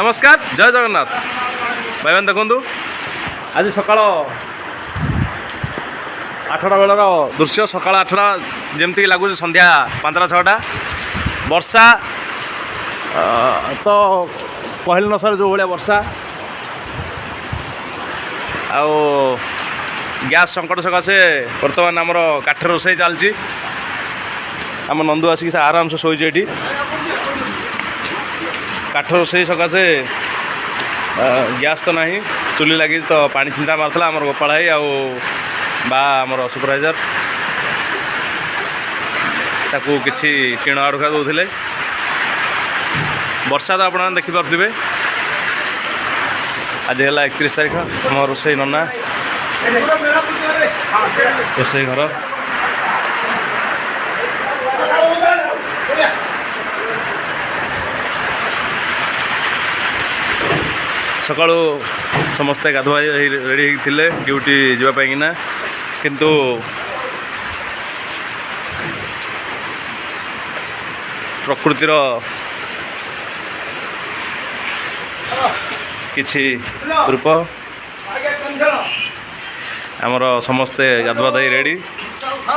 नमस्कार जय जगन्नाथ भाई मैंने देखु आज सका 8टा बेलर दृश्य सका 8टा जमती लगुच संध्या 5टा 6टा वर्षा तो कहल न सर जो भाया वर्षा आओ गैस संकट सकाशे बर्तमान आमर काठ रोषे चलती आम नंदू आसिक आराम से शोचे ये काठ रोषे सकाशे गैस तो नहीं चुली लगी तो पानी चिंता मारता आम गोपाल भाई आउ बा आमर सुपरवाइजर ताकू किसी टीण आड़ुखा दौले वर्षा तो आपने देखिपे आज है 31 तारीख आम रोषे नना रोषे घर सका समस्ते गाधुआ रेडी थे ड्यूटी जावाईना किंतु प्रकृतिर किछि रूप आमर समस्ते गाधुआ रेडी